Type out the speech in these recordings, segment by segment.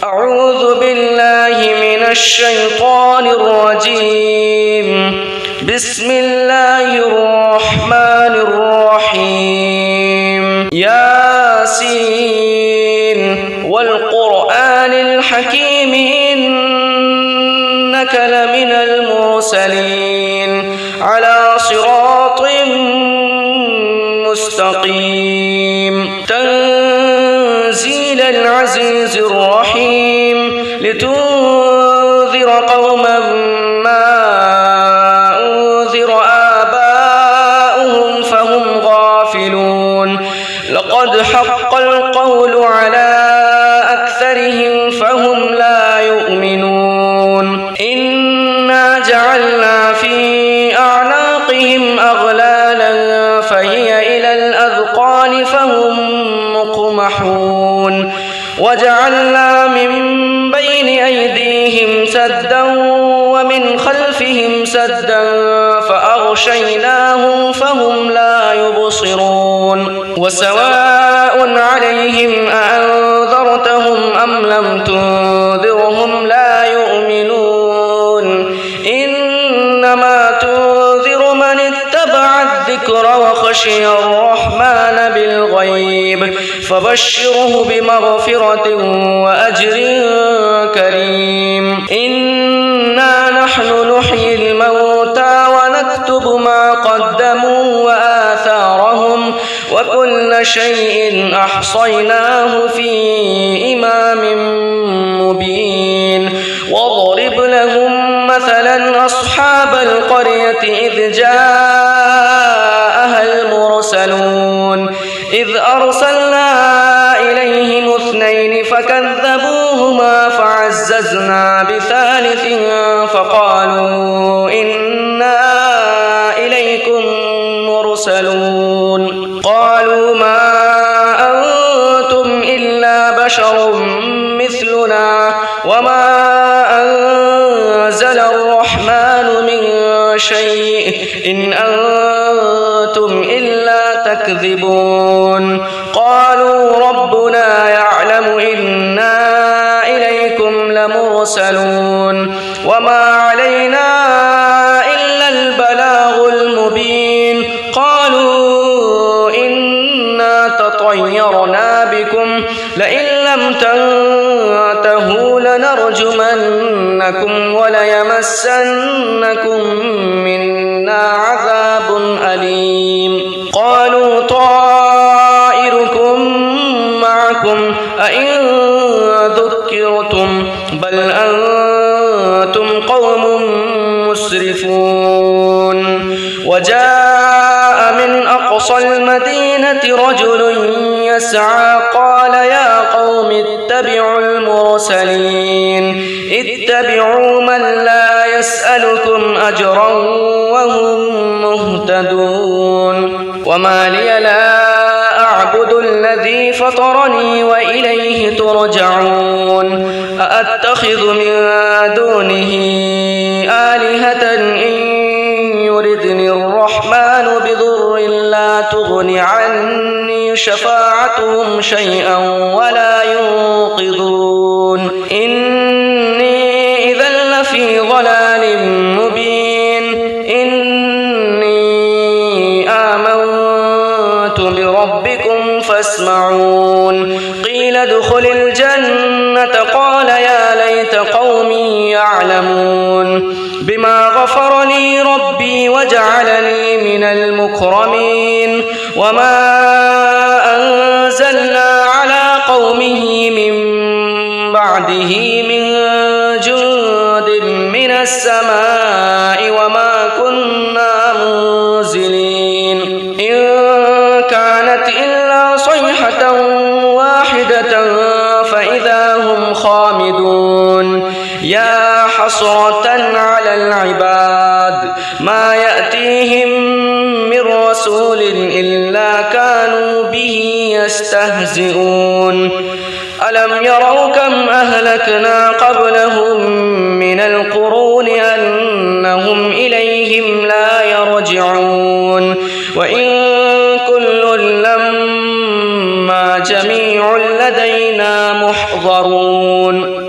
أعوذ بالله من الشيطان الرجيم. بسم الله الرحمن الرحيم. ياسين والقرآن الحكيم إنك لمن المرسلين على صراط مستقيم. تنزيل العزيز الرحيم لتنذر قوما ما أنذر آباؤهم فهم غافلون. لقد حق القول على أكثرهم فهم لا يؤمنون. إنا جعلنا في أعناقهم أغلالا فهي إلى الأذقان فهم مقمحون. وجعلنا من بين أيديهم سدا ومن خلفهم سدا فأغشيناهم فهم لا يبصرون. وسواء عليهم أأنذرتهم أم لم تنذرهم لا يؤمنون. إنما تنذر من اتبع الذكر وخشي الرحمن بالغيب فبشره بمغفرة وأجر كريم. إنا نحن نحيي الموتى ونكتب ما قدموا وآثارهم وكل شيء أحصيناه في إمام مبين. واضرب لهم مثلا أصحاب القرية إذ جاءها المرسلون إذ أرسلنا إليهم 2 فكذبوهما فعززنا بثالث فقالوا إنا إليكم مرسلون. قالوا ما أنتم إلا بشر مثلنا وما أنزل الرحمن من شيء إن أنتم إلا تكذبون. قالوا ربنا يعلم إنا إليكم لمرسلون وما علينا إلا البلاغ المبين. قالوا إنا تطيرنا بكم لئن لم تنتهوا لنرجمنكم وليمسنكم منا عذاب أليم. قالوا طائركم معكم أئن ذكرتم بل أنتم قوم مسرفون. وجاء من أقصى المدينة رجل يسعى قال يا قوم اتبعوا المرسلين اتبعوا من لا يسألكم أجرا وهم مهتدون. وما لي لا أعبد الذي فطرني وإليه ترجعون. أأتخذ من دونه آلهة إن يردني الرحمن بضر لا تغن عني شفاعتهم شيئا ولا ينقذون. إني إذا لفي ضلال مبين. إني آمنت بربكم فاسمعون. قيل ادخل الجنة قال يا ليت قومي يعلمون بما غفر لي ربي وجعلني من المكرمين. وما أنزلنا على قومه من بعده من جند من السماء وما كنا منزلين. إن كانت إلا صيحة واحدة فإذا هم خامدون. يا حسرة على العباد ما يأتيهم من رسول إلا كانوا به يستهزئون. ألم يروا كم أهلكنا قبلهم من القرون أنهم إليهم لا يرجعون. وإن كل لما جميع لدينا محضرون.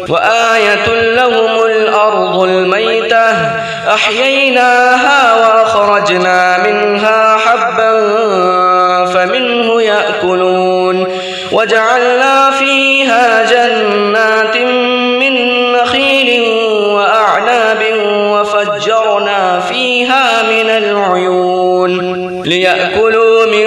فأحييناها وأخرجنا منها حبا فمنه يأكلون وجعلنا فيها جنات من نخيل وأعناب وفجرنا فيها من العيون ليأكلوا من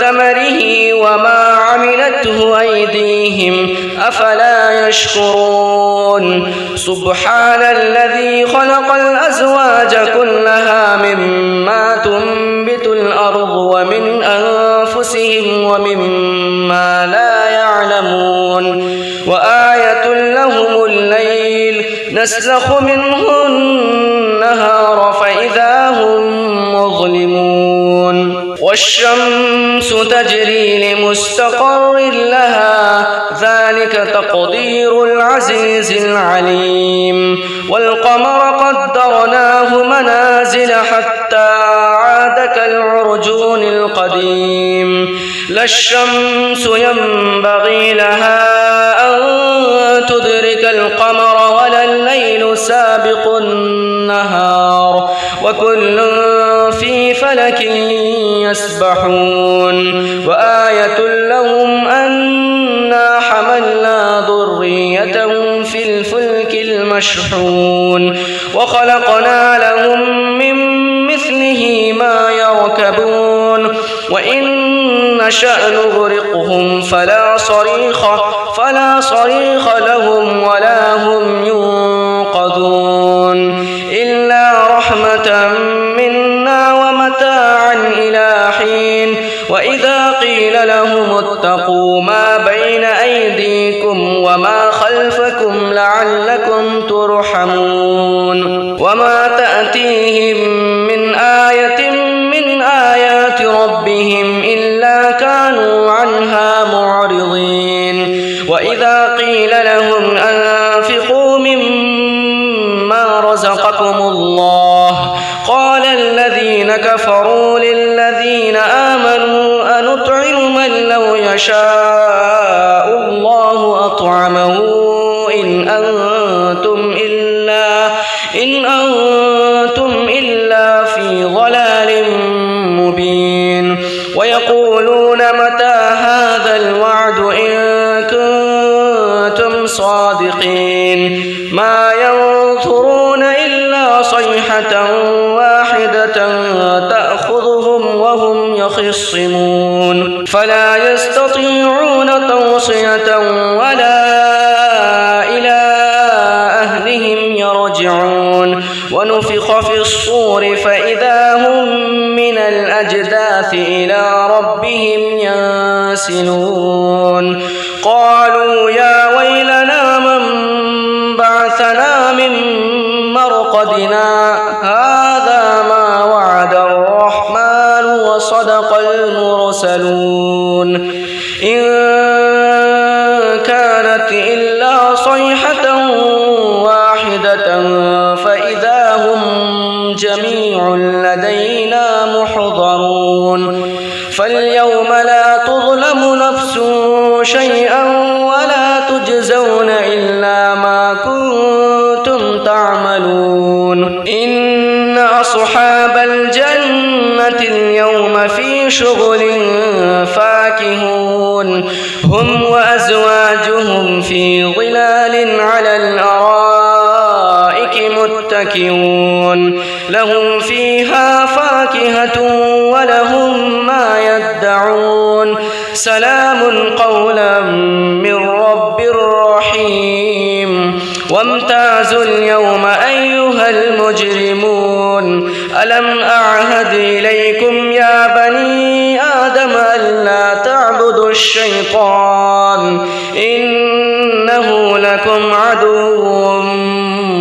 ثمره وما عملته أيديهم أفلا يشكرون سبحان الذي خلق الأزواج كلها مما تنبت الأرض ومن أنفسهم ومما لا يعلمون وآية لهم الليل نسلخ منه النهار فإذا هم مظلمون والشمس تجري لمستقر لها ذلك تقدير العزيز العليم والقمر قدرناه منازل حتى عاد كالعرجون القديم لا الشمس ينبغي لها أن تدرك القمر ولا الليل سابق النهار وكل في فلك يسبحون وآية لهم أنا حملنا ذريتهم في الفلك المشحون وخلقنا لهم من مثله ما يركبون وإن نشأ نغرقهم فلا صريخ لهم ولا هم ينقذون إلا رحمة منا ومتاعا إلى حين وإذا قيل لهم اتقوا ما بين أيديكم وما خلفكم لعلكم ترحمون وما تأتيهم من آية من آيات ربهم إلا كانوا عنها معرضين وإذا قيل لهم أنفقوا مما رزقكم الله قال الذين كفروا للذين آمنوا أنطعم من لو يشاء الله أطعمه إن أنتم إلا في ضلال مبين ويقولون متى هذا الوعد إن كنتم صادقين ما ينظرون إلا صيحة واحدة تأخذهم وهم يخصمون فلا يستطيعون توصية ولا إلى أهلهم يرجعون ونفخ في الصور فإذا هم من الأجداث إلى ربهم ينسلون قالوا يا ويلنا من بعثنا من مرقدنا هذا ما وعد الرحمن وصدق المرسلون إن كانت إلا صيحة واحدة فإذا هم جميع لدينا محضرون فاليوم لا تظلم نفس شيئا ولا تجزون إلا ما كنتم تعملون إن أصحاب الجنة اليوم في شغل فاكهون هم وأزواجهم في ظلال على الأرائك متكئون لهم فيها فاكهة ولهم ما يدعون سلام قولا من رب رحيم وامتازوا اليوم أيها المجرمون ألم أعهد إليكم يا بني آدم ألا تعبدوا الشيطان إنه لكم عدو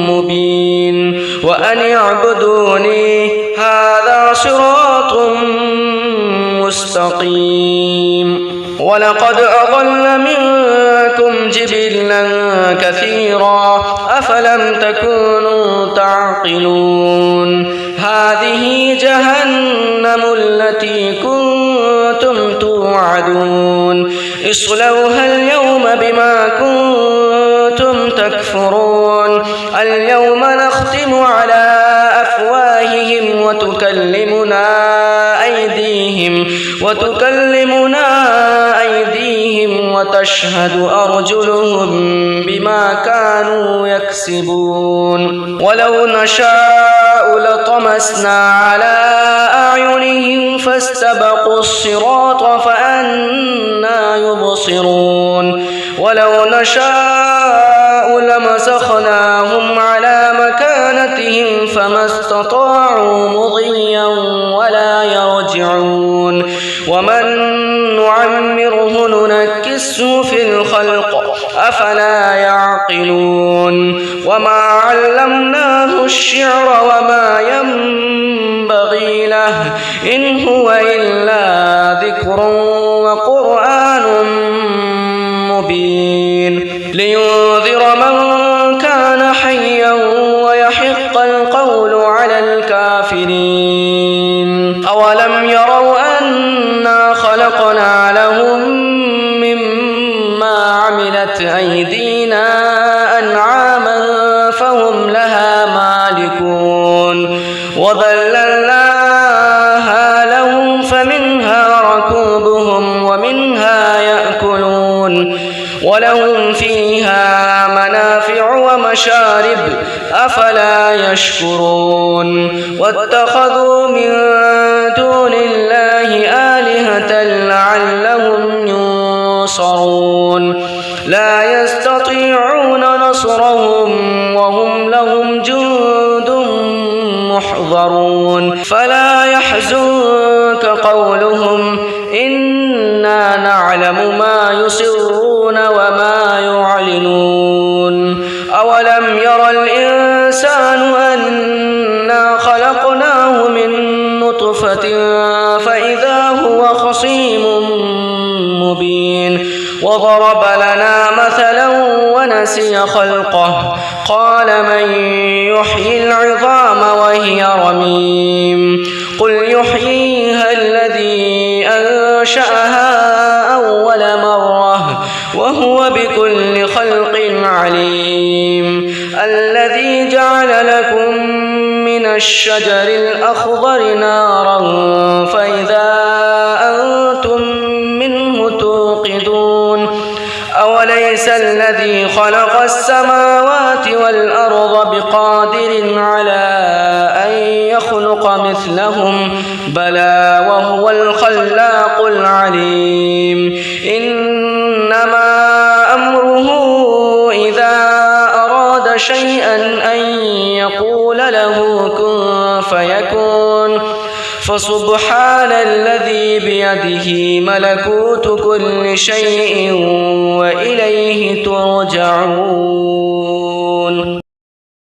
مبين وأن اعبدوني هذا صراط مستقيم ولقد أضل منكم جبلا كثيرا أفلم تكونوا تعقلون هذه جهنم التي كنتم توعدون اصلوها اليوم بما كنتم تكفرون اليوم نختم على وتكلمنا أيديهم وتشهد أرجلهم بما كانوا يكسبون ولو نشاء لطمسنا على أعينهم فاستبقوا الصراط فأنى يبصرون ولو نشاء لمسخناهم على مكانتهم فما استطاعوا مضيا ولا يرجعون ومن نعمره ننكسه في الخلق أفلا يعقلون وما علمناه الشعر وما ينبغي له إن هو إلا ذكر وقرآن مبين لينذر من كان حيا ويحق القول على الكافرين أولم يروا أنا خلقنا لهم مما عملت أيدينا أنعاما فهم لها مالكون وذللناها لهم فمنها ركوبهم ومنها يأكلون ولهم فيها منافع ومشارب أفلا يشكرون واتخذوا من دون الله آلهة لعلهم ينصرون لا يستطيعون نصرهم وهم لهم جند محضرون فلا يحزنك قولهم إنا نعلم ما يسرون وما يعلنون أولم ير الإنسان أنا خلقناه من نطفة فإذا هو خصيم مبين وضرب لنا مثلا ونسي خلقه قال من يحيي العظام وهي رميم قل يحييها الذي أنشأها أول مرة وهو بكل خلق عليم الذي جعل لكم من الشجر الأخضر نارا فإذا أنتم منه توقدون أوليس الذي خلق السماوات والأرض بقادر على أن يخلق مثلهم بلى وهو الخلاق العليم إنما أمره إذا أراد شيئا أن يقول له كن فيكون فسبحان الذي بيده ملكوت كل شيء وإليه ترجعون